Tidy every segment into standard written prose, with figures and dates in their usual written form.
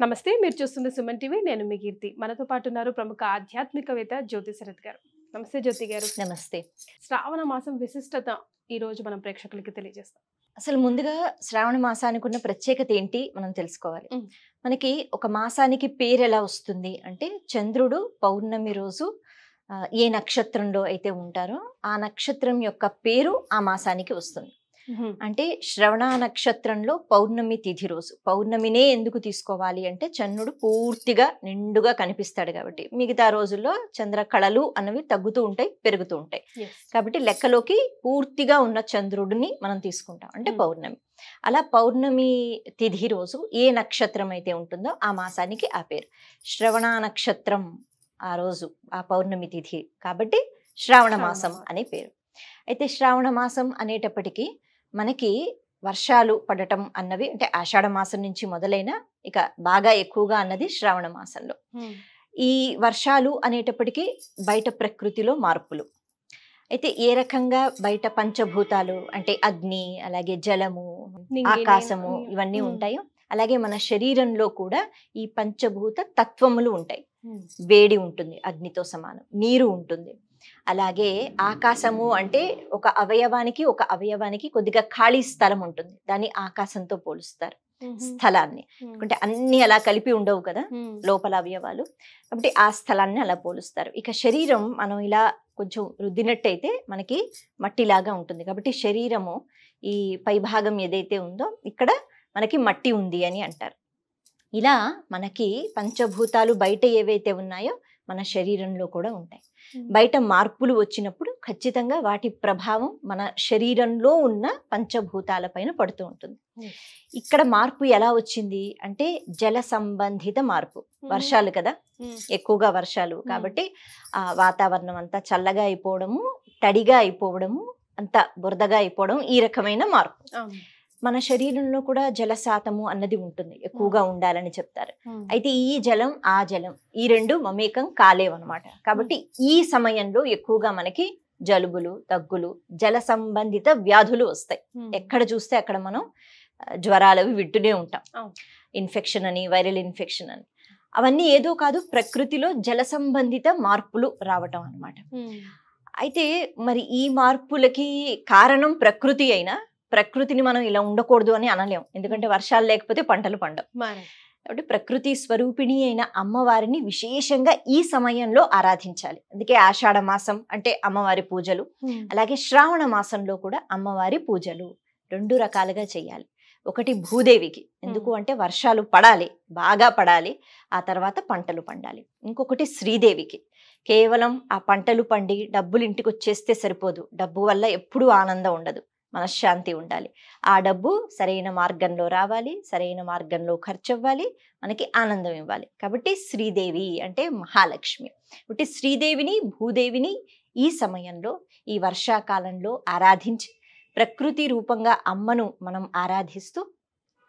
నమస్తే, మీరు చూస్తున్న సుమన్ టీవీ. నేను మీ కీర్తి. మనతో పాటు ఉన్నారు ప్రముఖ ఆధ్యాత్మికవేత్త జ్యోతి శరత్ గారు. నమస్తే జ్యోతి గారు. నమస్తే. శ్రావణ మాసం విశిష్టత ఈ రోజు మనం ప్రేక్షకులకి తెలియజేస్తాం. అసలు ముందుగా శ్రావణ మాసానికి ఉన్న ప్రత్యేకత ఏంటి మనం తెలుసుకోవాలి. మనకి ఒక మాసానికి పేరు ఎలా వస్తుంది అంటే, చంద్రుడు పౌర్ణమి రోజు ఏ నక్షత్రంలో అయితే ఉంటారో ఆ నక్షత్రం యొక్క పేరు ఆ మాసానికి వస్తుంది. అంటే శ్రవణ నక్షత్రంలో పౌర్ణమి తిథి రోజు. పౌర్ణమినే ఎందుకు తీసుకోవాలి అంటే, చంద్రుడు పూర్తిగా నిండుగా కనిపిస్తాడు కాబట్టి. మిగతా రోజుల్లో చంద్ర కళలు అన్నవి తగ్గుతూ ఉంటాయి, పెరుగుతూ ఉంటాయి. కాబట్టి లెక్కలోకి పూర్తిగా ఉన్న చంద్రుడిని మనం తీసుకుంటాం, అంటే పౌర్ణమి. అలా పౌర్ణమి తిథి రోజు ఏ నక్షత్రం అయితే ఉంటుందో ఆ మాసానికి ఆ పేరు. శ్రవణ నక్షత్రం ఆ రోజు ఆ పౌర్ణమి తిథి కాబట్టి శ్రావణ మాసం అనే పేరు. అయితే శ్రావణ మాసం అనేటప్పటికీ మనకి వర్షాలు పడటం అన్నవి, అంటే ఆషాఢ మాసం నుంచి మొదలైన ఇక బాగా ఎక్కువగా అన్నది శ్రావణ మాసంలో. ఈ వర్షాలు అనేటప్పటికీ బయట ప్రకృతిలో మార్పులు. అయితే ఏ రకంగా బయట పంచభూతాలు అంటే అగ్ని, అలాగే జలము, ఆకాశము ఇవన్నీ ఉంటాయో, అలాగే మన శరీరంలో కూడా ఈ పంచభూత తత్వములు ఉంటాయి. వేడి ఉంటుంది, అగ్నితో సమానం. నీరు ఉంటుంది. అలాగే ఆకాశము అంటే ఒక అవయవానికి కొద్దిగా ఖాళీ స్థలం ఉంటుంది, దాన్ని ఆకాశంతో పోలుస్తారు స్థలాన్ని. అంటే అన్ని అలా కలిపి ఉండవు కదా లోపల అవయవాలు, కాబట్టి ఆ స్థలాన్ని అలా పోలుస్తారు. ఇక శరీరం మనం ఇలా కొంచెం రుద్దినట్టయితే మనకి మట్టిలాగా ఉంటుంది. కాబట్టి శరీరము ఈ పైభాగం ఏదైతే ఉందో ఇక్కడ మనకి మట్టి ఉంది అని అంటారు. ఇలా మనకి పంచభూతాలు బయట ఏవైతే ఉన్నాయో మన శరీరంలో కూడా ఉంటాయి. బయట మార్పులు వచ్చినప్పుడు ఖచ్చితంగా వాటి ప్రభావం మన శరీరంలో ఉన్న పంచభూతాల పైన పడుతూ ఉంటుంది. ఇక్కడ మార్పు ఎలా వచ్చింది అంటే, జల సంబంధిత మార్పు. వర్షాలు కదా, ఎక్కువగా వర్షాలు కాబట్టి ఆ వాతావరణం అంతా చల్లగా అయిపోవడము, తడిగా అయిపోవడము, అంతా బురదగా అయిపోవడం, ఈ రకమైన మార్పు. మన శరీరంలో కూడా జల శాతము అన్నది ఉంటుంది, ఎక్కువగా ఉండాలని చెప్తారు. అయితే ఈ జలం ఆ జలం ఈ రెండు మమేకం కాలేవన్నమాట. కాబట్టి ఈ సమయంలో ఎక్కువగా మనకి జలుబులు, దగ్గులు, జల సంబంధిత వ్యాధులు వస్తాయి. ఎక్కడ చూస్తే అక్కడ మనం జ్వరాలు అవి వింటూనే ఉంటాం. ఇన్ఫెక్షన్ అని, వైరల్ ఇన్ఫెక్షన్ అని, అవన్నీ ఏదో కాదు, ప్రకృతిలో జల సంబంధిత మార్పులు రావటం అన్నమాట. అయితే మరి ఈ మార్పులకి కారణం ప్రకృతి అయినా, ప్రకృతిని మనం ఇలా ఉండకూడదు అని అనలేం. ఎందుకంటే వర్షాలు లేకపోతే పంటలు పండవు. కాబట్టి ప్రకృతి స్వరూపిణి అయిన అమ్మవారిని విశేషంగా ఈ సమయంలో ఆరాధించాలి. అందుకే ఆషాఢ మాసం అంటే అమ్మవారి పూజలు, అలాగే శ్రావణ మాసంలో కూడా అమ్మవారి పూజలు రెండు రకాలుగా చేయాలి. ఒకటి భూదేవికి, ఎందుకు అంటే వర్షాలు పడాలి, బాగా పడాలి, ఆ తర్వాత పంటలు పండాలి. ఇంకొకటి శ్రీదేవికి, కేవలం ఆ పంటలు పండి డబ్బులు ఇంటికి వచ్చేస్తే సరిపోదు. డబ్బు వల్ల ఎప్పుడూ ఆనందం ఉండదు, మనశ్శాంతి ఉండాలి. ఆ డబ్బు సరైన మార్గంలో రావాలి, సరైన మార్గంలో ఖర్చు అవ్వాలి, మనకి ఆనందం ఇవ్వాలి. కాబట్టి శ్రీదేవి అంటే మహాలక్ష్మి. కాబట్టి శ్రీదేవిని, భూదేవిని ఈ సమయంలో, ఈ వర్షాకాలంలో ఆరాధించి, ప్రకృతి రూపంగా అమ్మను మనం ఆరాధిస్తూ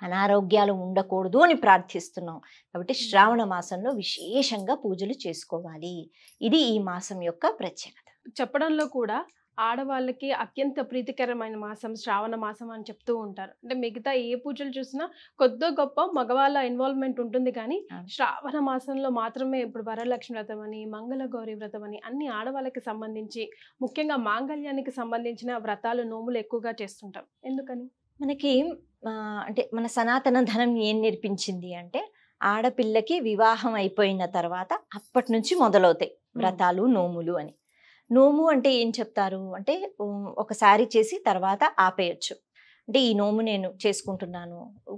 అనారోగ్యాలు ఉండకూడదు అని ప్రార్థిస్తున్నాం. కాబట్టి శ్రావణ మాసంలో విశేషంగా పూజలు చేసుకోవాలి. ఇది ఈ మాసం యొక్క ప్రత్యేకత. చెప్పడంలో కూడా ఆడవాళ్ళకి అత్యంత ప్రీతికరమైన మాసం శ్రావణ మాసం అని చెప్తూ ఉంటారు. అంటే మిగతా ఏ పూజలు చూసినా కొద్దో గొప్ప మగవాళ్ళ ఇన్వాల్వ్మెంట్ ఉంటుంది, కానీ శ్రావణ మాసంలో మాత్రమే ఇప్పుడు వరలక్ష్మి వ్రతం అని, మంగళగౌరి వ్రతం అని అన్ని ఆడవాళ్ళకి సంబంధించి, ముఖ్యంగా మాంగళ్యానికి సంబంధించిన వ్రతాలు, నోములు ఎక్కువగా చేస్తుంటాం. ఎందుకని? మనకి అంటే మన సనాతన ధనం ఏం నేర్పించింది అంటే, ఆడపిల్లకి వివాహం అయిపోయిన తర్వాత అప్పటి నుంచి మొదలవుతాయి వ్రతాలు, నోములు అని. నోము అంటే ఏం చెప్తారు అంటే, ఒకసారి చేసి తర్వాత ఆపేయచ్చు. అంటే ఈ నోము నేను చేసుకుంటున్నాను,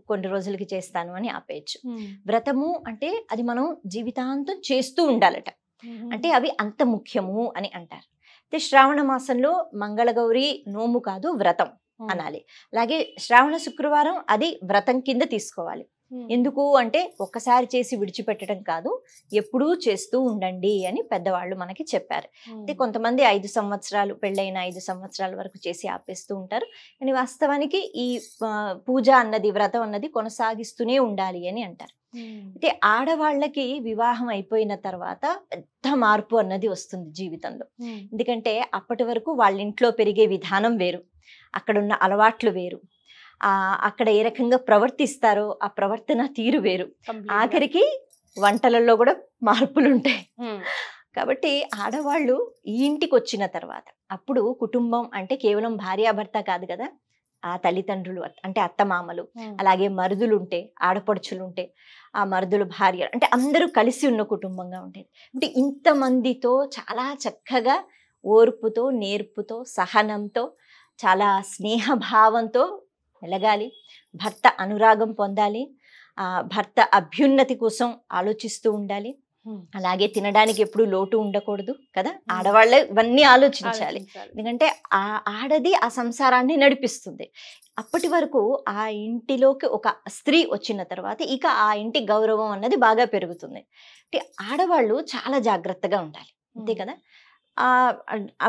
కొన్ని రోజులకి చేస్తాను అని ఆపేయచ్చు. వ్రతము అంటే అది మనం జీవితాంతం చేస్తూ ఉండాలట, అంటే అవి అంత ముఖ్యము అని అంటారు. అయితే శ్రావణ మాసంలో మంగళగౌరి నోము కాదు, వ్రతం అనాలి. అలాగే శ్రావణ శుక్రవారం అది వ్రతం కింద తీసుకోవాలి. ఎందుకు అంటే ఒక్కసారి చేసి విడిచిపెట్టడం కాదు, ఎప్పుడూ చేస్తూ ఉండండి అని పెద్దవాళ్ళు మనకి చెప్పారు. అయితే కొంతమంది 5 సంవత్సరాలు, పెళ్ళైన 5 సంవత్సరాల వరకు చేసి ఆపేస్తూ ఉంటారు. కానీ వాస్తవానికి ఈ పూజ అన్నది, వ్రతం అన్నది కొనసాగిస్తూనే ఉండాలి అని అంటారు. అయితే ఆడవాళ్ళకి వివాహం అయిపోయిన తర్వాత పెద్ద మార్పు అన్నది వస్తుంది జీవితంలో. ఎందుకంటే అప్పటి వరకు వాళ్ళ ఇంట్లో పెరిగే విధానం వేరు, అక్కడున్న అలవాట్లు వేరు. అక్కడ ఏ రకంగా ప్రవర్తిస్తారో ఆ ప్రవర్తన తీరు వేరు. Completely. ఆఖరికి వంటలలో కూడా మార్పులు ఉంటాయి. కాబట్టి ఆడవాళ్ళు ఈ ఇంటికి వచ్చిన తర్వాత అప్పుడు కుటుంబం అంటే కేవలం భార్యాభర్త కాదు కదా, ఆ తల్లిదండ్రులు అంటే అత్తమామలు, అలాగే మరుదులు ఉంటే, ఆడపడుచులు ఉంటే, ఆ మరుదులు భార్య అంటే అందరూ కలిసి ఉన్న కుటుంబంగా ఉండేది. అంటే ఇంతమందితో చాలా చక్కగా ఓర్పుతో, నేర్పుతో, సహనంతో, చాలా స్నేహభావంతో మెలగాలి. భర్త అనురాగం పొందాలి, భర్త అభ్యున్నతి కోసం ఆలోచిస్తూ ఉండాలి. అలాగే తినడానికి ఎప్పుడు లోటు ఉండకూడదు కదా, ఆడవాళ్ళే ఇవన్నీ ఆలోచించాలి. ఎందుకంటే ఆడది ఆ సంసారాన్ని నడిపిస్తుంది. అప్పటి వరకు ఆ ఇంటిలోకి ఒక స్త్రీ వచ్చిన తర్వాత ఇక ఆ ఇంటి గౌరవం అన్నది బాగా పెరుగుతుంది. అంటే ఆడవాళ్ళు చాలా జాగ్రత్తగా ఉండాలి, అంతే కదా.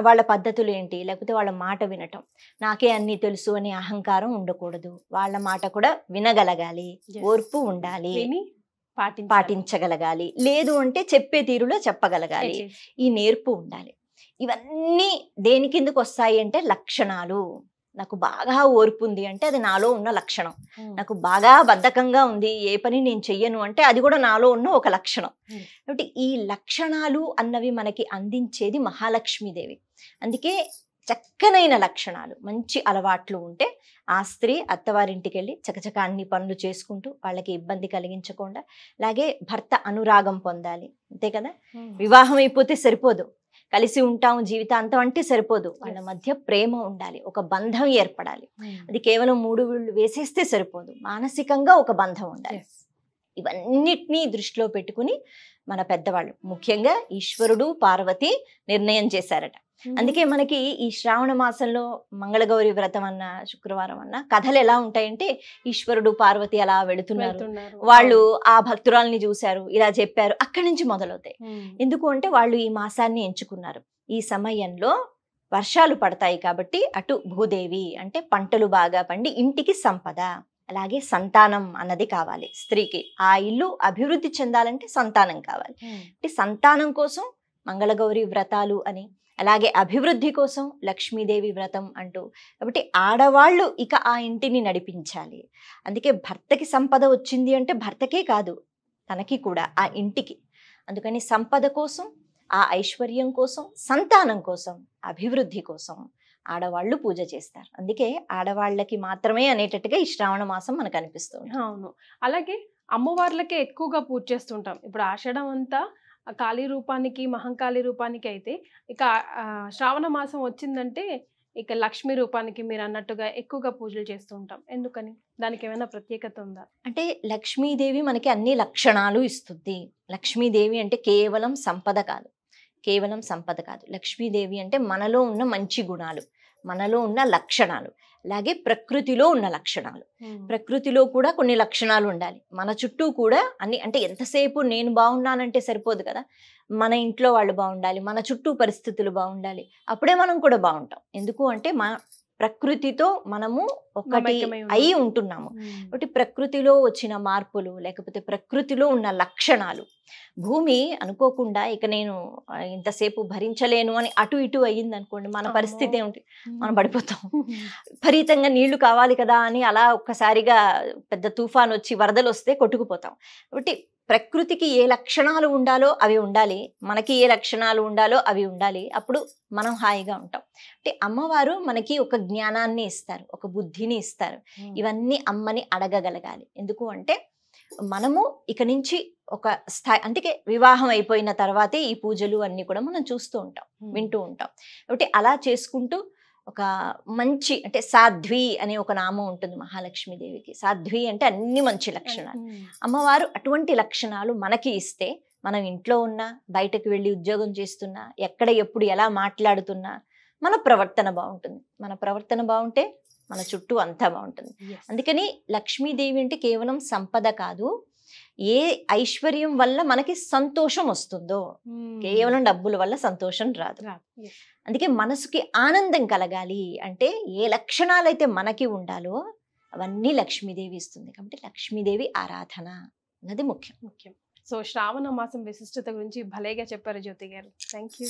వాళ్ళ పద్ధతులు ఏంటి, లేకపోతే వాళ్ళ మాట వినటం, నాకే అన్నీ తెలుసు అనే అహంకారం ఉండకూడదు. వాళ్ళ మాట కూడా వినగలగాలి, ఓర్పు ఉండాలి, పాటించగలగాలి. లేదు అంటే చెప్పే తీరులో చెప్పగలగాలి, ఈ నేర్పు ఉండాలి. ఇవన్నీ దేని కిందకు వస్తాయి అంటే లక్షణాలు. నాకు బాగా ఓర్పు ఉంది అంటే అది నాలో ఉన్న లక్షణం. నాకు బాగా బద్ధకంగా ఉంది, ఏ పని నేను చెయ్యను అంటే అది కూడా నాలో ఉన్న ఒక లక్షణం. కాబట్టి ఈ లక్షణాలు అన్నవి మనకి అందించేది మహాలక్ష్మీదేవి. అందుకే చక్కనైన లక్షణాలు, మంచి అలవాట్లు ఉంటే ఆ స్త్రీ అత్తవారింటికి వెళ్ళి చకచక అన్ని పనులు చేసుకుంటూ వాళ్ళకి ఇబ్బంది కలిగించకుండా, అలాగే భర్త అనురాగం పొందాలి, అంతే కదా. వివాహం అయిపోతే సరిపోదు, కలిసి ఉంటాము జీవితాంతం అంటే సరిపోదు, వాళ్ళ మధ్య ప్రేమ ఉండాలి, ఒక బంధం ఏర్పడాలి. అది కేవలం 3 వీళ్ళు వేసేస్తే సరిపోదు, మానసికంగా ఒక బంధం ఉండాలి. ఇవన్నిటినీ దృష్టిలో పెట్టుకుని మన పెద్దవాళ్ళు, ముఖ్యంగా ఈశ్వరుడు పార్వతి నిర్ణయం చేశారట. అందుకే మనకి ఈ శ్రావణ మాసంలో మంగళగౌరి వ్రతం అన్న, శుక్రవారం అన్న కథలు ఎలా ఉంటాయంటే, ఈశ్వరుడు పార్వతి అలా వెళుతున్నారు, వాళ్ళు ఆ భక్తురాల్ని చూశారు, ఇలా చెప్పారు, అక్కడి నుంచి మొదలవుతాయి. ఎందుకు అంటే వాళ్ళు ఈ మాసాన్ని ఎంచుకున్నారు. ఈ సమయంలో వర్షాలు పడతాయి కాబట్టి అటు భూదేవి అంటే పంటలు బాగా పండి ఇంటికి సంపద, అలాగే సంతానం అన్నది కావాలి స్త్రీకి. ఆ ఇల్లు అభివృద్ధి చెందాలంటే సంతానం కావాలి. అంటే సంతానం కోసం మంగళగౌరి వ్రతాలు అని, అలాగే అభివృద్ధి కోసం లక్ష్మీదేవి వ్రతం అంటూ. కాబట్టి ఆడవాళ్ళు ఇక ఆ ఇంటిని నడిపించాలి. అందుకే భర్తకి సంపద వచ్చింది అంటే భర్తకే కాదు, తనకి కూడా, ఆ ఇంటికి. అందుకని సంపద కోసం, ఆ ఐశ్వర్యం కోసం, సంతానం కోసం, అభివృద్ధి కోసం ఆడవాళ్ళు పూజ చేస్తారు. అందుకే ఆడవాళ్ళకి మాత్రమే అనేటట్టుగా ఈ శ్రావణ మాసం మనకు అనిపిస్తుంది. అవును, అలాగే అమ్మవార్లకే ఎక్కువగా పూజ చేస్తుంటాం. ఇప్పుడు ఆషాఢం అంతా కాళీ రూపానికి, మహంకాళి రూపానికి అయితే, ఇక శ్రావణ మాసం వచ్చిందంటే ఇక లక్ష్మీ రూపానికి మీరు అన్నట్టుగా ఎక్కువగా పూజలు చేస్తూ ఉంటాం. ఎందుకని, దానికి ఏమైనా ప్రత్యేకత ఉందా? అంటే లక్ష్మీదేవి మనకి అన్ని లక్షణాలు ఇస్తుంది. లక్ష్మీదేవి అంటే కేవలం సంపద కాదు, కేవలం సంపద కాదు. లక్ష్మీదేవి అంటే మనలో ఉన్న మంచి గుణాలు, మనలో ఉన్న లక్షణాలు, అలాగే ప్రకృతిలో ఉన్న లక్షణాలు. ప్రకృతిలో కూడా కొన్ని లక్షణాలు ఉండాలి. మన చుట్టూ కూడా అన్ని, అంటే ఎంతసేపు నేను బాగున్నానంటే సరిపోదు కదా, మన ఇంట్లో వాళ్ళు బాగుండాలి, మన చుట్టూ పరిస్థితులు బాగుండాలి, అప్పుడే మనం కూడా బాగుంటాం. ఎందుకు అంటే ప్రకృతితో మనము ఒకటి అయి ఉంటున్నాము. కాబట్టి ప్రకృతిలో వచ్చిన మార్పులు, లేకపోతే ప్రకృతిలో ఉన్న లక్షణాలు, భూమి అనుకోకుండా ఇక నేను ఇంతసేపు భరించలేను అని అటు ఇటు అయ్యింది అనుకోండి, మన పరిస్థితి ఏమిటి, మనం పడిపోతాం. విపరీతంగా నీళ్లు కావాలి కదా అని అలా ఒక్కసారిగా పెద్ద తుఫాన్ వచ్చి వరదలు వస్తే కొట్టుకుపోతాం. కాబట్టి ప్రకృతికి ఏ లక్షణాలు ఉండాలో అవి ఉండాలి, మనకి ఏ లక్షణాలు ఉండాలో అవి ఉండాలి, అప్పుడు మనం హాయిగా ఉంటాం. అంటే అమ్మవారు మనకి ఒక జ్ఞానాన్ని ఇస్తారు, ఒక బుద్ధిని ఇస్తారు. ఇవన్నీ అమ్మని అడగగలగాలి. ఎందుకు అంటే మనము ఇక నుంచి ఒక స్థాయి, అందుకే వివాహం అయిపోయిన తర్వాతే ఈ పూజలు అన్ని కూడా మనం చూస్తూ ఉంటాం, వింటూ ఉంటాం. కాబట్టి అలా చేసుకుంటూ ఒక మంచి, అంటే సాధ్వి అనే ఒక నామం ఉంటుంది మహాలక్ష్మీదేవికి. సాధ్వి అంటే అన్ని మంచి లక్షణాలు. అమ్మవారు అటువంటి లక్షణాలు మనకి ఇస్తే, మనం ఇంట్లో ఉన్నా, బయటకు వెళ్ళి ఉద్యోగం చేస్తున్నా, ఎక్కడ ఎప్పుడు ఎలా మాట్లాడుతున్నా మన ప్రవర్తన బాగుంటుంది. మన ప్రవర్తన బాగుంటే మన చుట్టూ అంతా బాగుంటుంది. అందుకని లక్ష్మీదేవి అంటే కేవలం సంపద కాదు, ఏ ఐశ్వర్యం వల్ల మనకి సంతోషం వస్తుందో, కేవలం డబ్బుల వల్ల సంతోషం రాదు. అందుకే మనసుకి ఆనందం కలగాలి అంటే ఏ లక్షణాలైతే మనకి ఉండాలో అవన్నీ లక్ష్మీదేవి ఇస్తుంది. కాబట్టి లక్ష్మీదేవి ఆరాధన అన్నది ముఖ్యం. సో శ్రావణ మాసం విశిష్టత గురించి భలేగా చెప్పారు జ్యోతి గారు. Thank you.